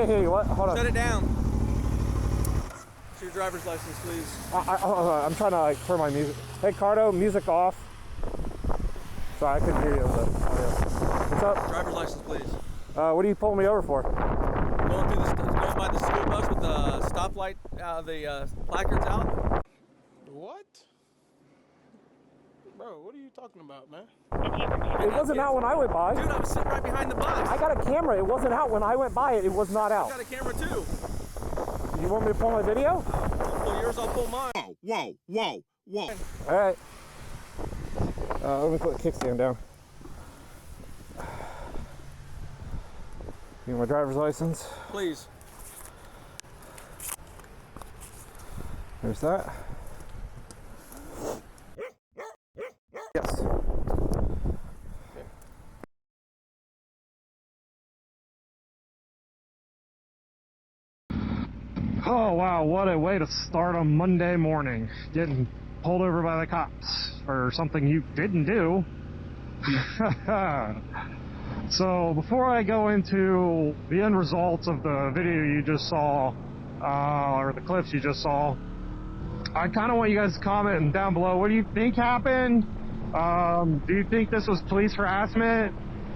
Hey, what? Hold on. Shut it down. It's your driver's license, please. I'm trying to like turn my music. Hey, Cardo, music off. So I couldn't hear you. What's up? Driver's license, please. What are you pulling me over for? Going by the school bus with the stoplight, the placards out. What? Bro, what are you talking about, man? It wasn't out when I went by. Dude, I was sitting right behind the bus. I got a camera. It wasn't out when I went by. It was not out. I got a camera too. You want me to pull my video? I'll pull yours, I'll pull mine. Whoa. All right. Let me put the kickstand down. Give me my driver's license. Please. There's that. Yes. Oh wow, what a way to start a Monday morning. Getting pulled over by the cops for something you didn't do. So before I go into the end results of the video you just saw, or the clips you just saw, I kind of want you guys to comment down below. What do you think happened? Do you think this was police harassment?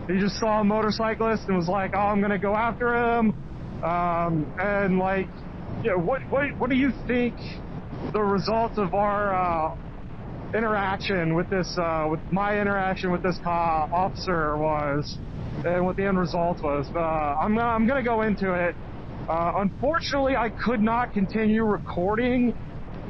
You just saw a motorcyclist and was like, oh, I'm gonna go after him. And like, yeah, what do you think the results of our interaction with this, with my interaction with this officer was, and what the end result was? I'm gonna go into it. Unfortunately, I could not continue recording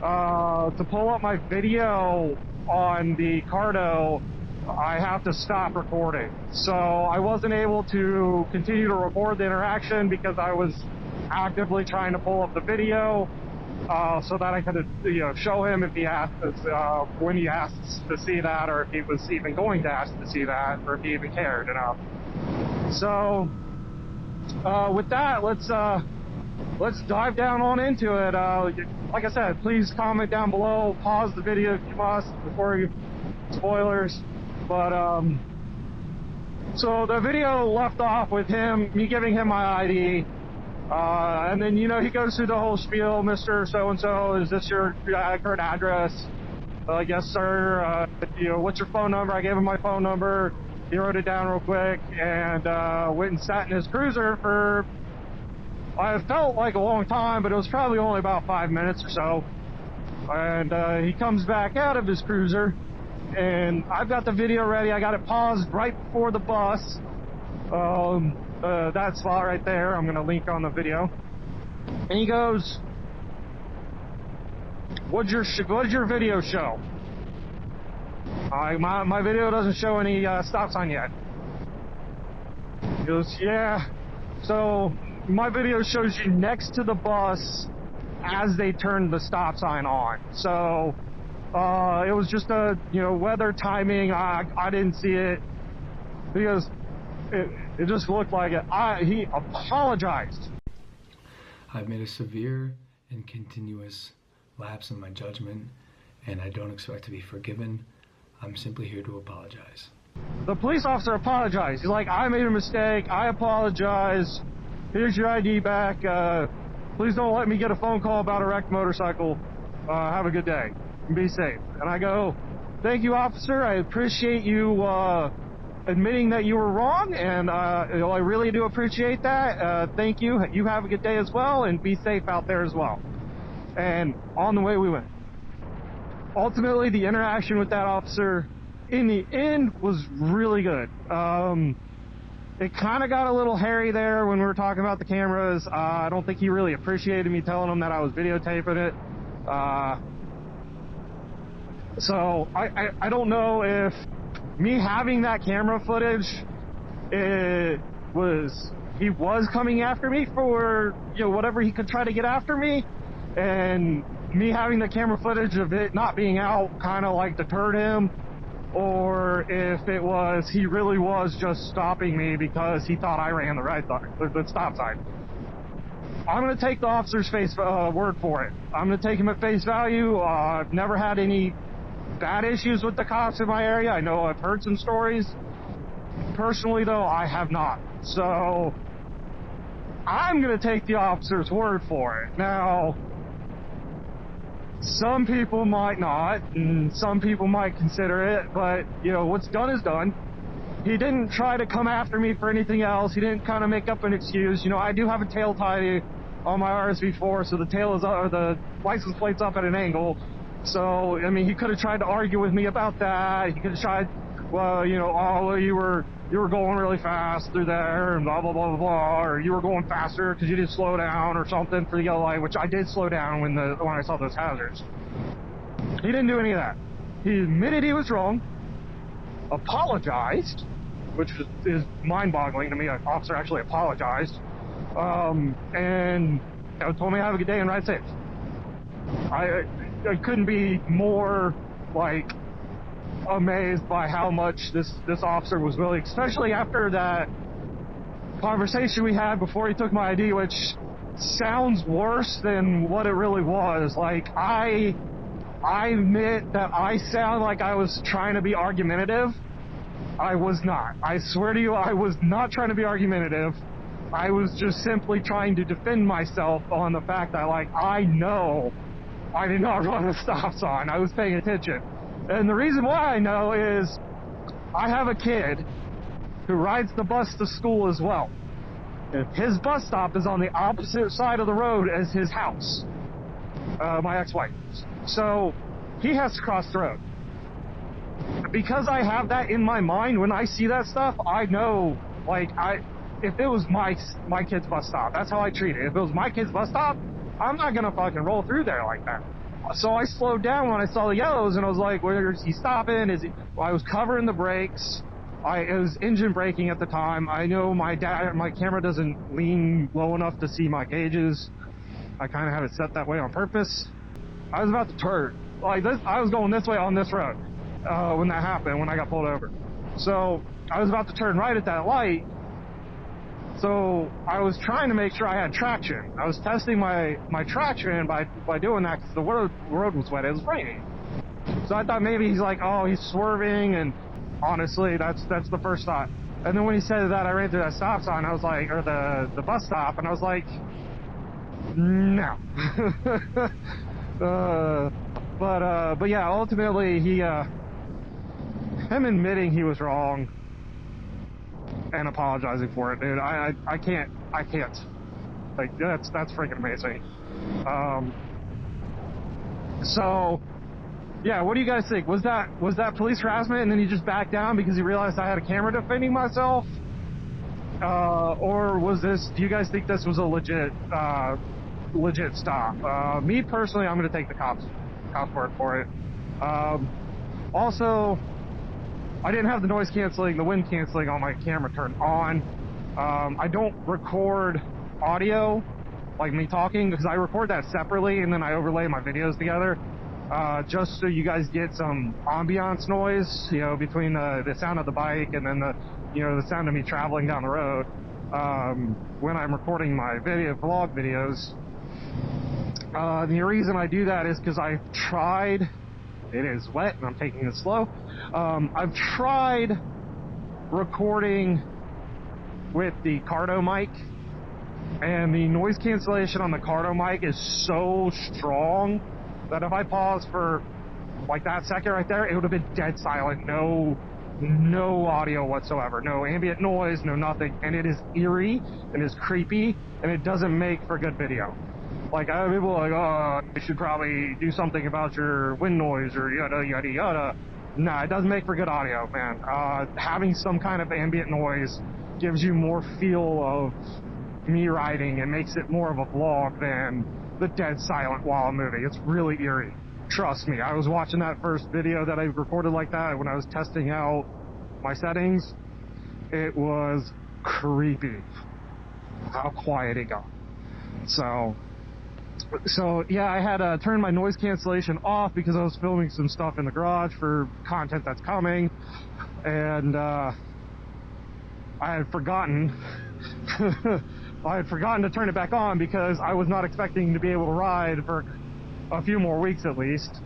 to pull up my video on the Cardo. I have to stop recording, so I wasn't able to continue to record the interaction because I was actively trying to pull up the video so that I could, show him if he asked when he asked to see that, or if he was even going to ask to see that, or if he even cared enough. So with that, let's dive down on into it. Like I said, please comment down below. Pause the video if you must before you spoilers. But so the video left off with me giving him my ID. And then, he goes through the whole spiel. Mr. So-and-so, is this your current address? Yes, sir. What's your phone number? I gave him my phone number. He wrote it down real quick and went and sat in his cruiser for, I felt like a long time, but it was probably only about 5 minutes or so. And he comes back out of his cruiser, and I've got the video ready. I got it paused right before the bus. That spot right there, I'm gonna link on the video. And he goes, what'd your video show? My video doesn't show any stop sign yet. He goes, yeah. So my video shows you next to the bus as they turned the stop sign on. So it was just a weather timing. I didn't see it because it just looked like it. He apologized. I've made a severe and continuous lapse in my judgment, and I don't expect to be forgiven. I'm simply here to apologize. The police officer apologized. He's like, I made a mistake. I apologize. Here's your ID back. Please don't let me get a phone call about a wrecked motorcycle. Have a good day and be safe. And I go, thank you, officer. I appreciate you admitting that you were wrong, and I really do appreciate that. Thank you. You have a good day as well, and be safe out there as well. And on the way we went. Ultimately, the interaction with that officer in the end was really good. It kind of got a little hairy there when we were talking about the cameras. I don't think he really appreciated me telling him that I was videotaping it. So I don't know if me having that camera footage, he was coming after me for whatever he could try to get after me, and me having the camera footage of it not being out kind of like deterred him, or if it was he really was just stopping me because he thought I ran the stop sign. I'm going to take the officer's word for it. I'm going to take him at face value. I've never had any bad issues with the cops in my area. I know I've heard some stories. Personally, though, I have not. So I'm going to take the officer's word for it. Now, some people might not, and some people might consider it, but, you know, what's done is done. He didn't try to come after me for anything else. He didn't kind of make up an excuse. You know, I do have a tail tie on my RSV4, so the tail is up, or the license plate's up at an angle. So, I mean, he could have tried to argue with me about that. He could have tried, well, you know, oh, well, you were going really fast through there, and blah, blah, blah, blah, blah, or you were going faster because you didn't slow down or something for the yellow light, which I did slow down when I saw those hazards. He didn't do any of that. He admitted he was wrong, apologized, which is mind-boggling to me. An officer actually apologized, and told me to have a good day and ride safe. I couldn't be more, like, amazed by how much this officer was willing, especially after that conversation we had before he took my ID, which sounds worse than what it really was. Like, I admit that I sound like I was trying to be argumentative. I was not. I swear to you, I was not trying to be argumentative. I was just simply trying to defend myself on the fact that, like, I know I did not run a stop sign. I was paying attention. And the reason why I know is I have a kid who rides the bus to school as well. And his bus stop is on the opposite side of the road as his house, my ex-wife. So he has to cross the road. Because I have that in my mind, when I see that stuff, I know, like, if it was my kid's bus stop, that's how I treat it. If it was my kid's bus stop, I'm not gonna fucking roll through there like that. So I slowed down when I saw the yellows, and I was like, where is he stopping? Well, I was covering the brakes. It was engine braking at the time. I know my camera doesn't lean low enough to see my gauges. I kind of have it set that way on purpose. I was about to turn. Like this, I was going this way on this road when that happened, when I got pulled over. So I was about to turn right at that light. So I was trying to make sure I had traction. I was testing my traction by doing that because the road was wet. It was raining. So I thought maybe he's like, oh, he's swerving, and honestly, that's the first thought. And then when he said that, I ran through that stop sign. I was like, or the bus stop, and I was like, no. But yeah, ultimately him admitting he was wrong and apologizing for it, dude. I can't. Like, that's freaking amazing. So, yeah, what do you guys think? Was that police harassment, and then he just backed down because he realized I had a camera defending myself? Or was this? Do you guys think this was a legit stop? Me personally, I'm going to take the cops word for it. Also, I didn't have the noise canceling, the wind canceling on my camera turned on. I don't record audio, like me talking, because I record that separately and then I overlay my videos together, just so you guys get some ambiance noise, you know, between the sound of the bike and then the sound of me traveling down the road, when I'm recording my vlog videos. The reason I do that is because I've tried. It is wet and I'm taking it slow. I've tried recording with the Cardo mic, and the noise cancellation on the Cardo mic is so strong that if I pause for like that second right there, it would have been dead silent. No audio whatsoever. No ambient noise, no nothing. And it is eerie and is creepy, and it doesn't make for good video. Like, people are like, oh, you should probably do something about your wind noise or yada, yada, yada. Nah, it doesn't make for good audio, man. Having some kind of ambient noise gives you more feel of me riding and makes it more of a vlog than the dead silent while I'm moving. It's really eerie. Trust me, I was watching that first video that I recorded like that when I was testing out my settings. It was creepy how quiet it got. So yeah, I had turned my noise cancellation off because I was filming some stuff in the garage for content that's coming, and I had forgotten to turn it back on because I was not expecting to be able to ride for a few more weeks at least.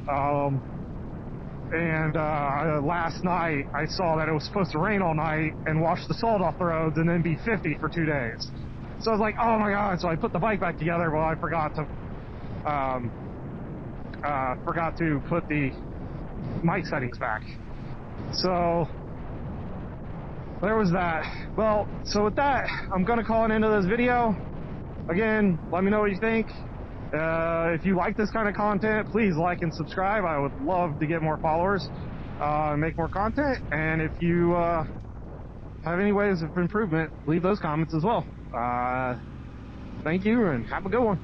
And last night I saw that it was supposed to rain all night and wash the salt off the roads and then be 50 for 2 days. So I was like, oh my god. So I put the bike back together, but I forgot to put the mic settings back. So there was that. Well, so with that, I'm gonna call an end to this video. Again, let me know what you think. If you like this kind of content, please like and subscribe. I would love to get more followers, make more content. And if you have any ways of improvement, leave those comments as well. Thank you and have a good one.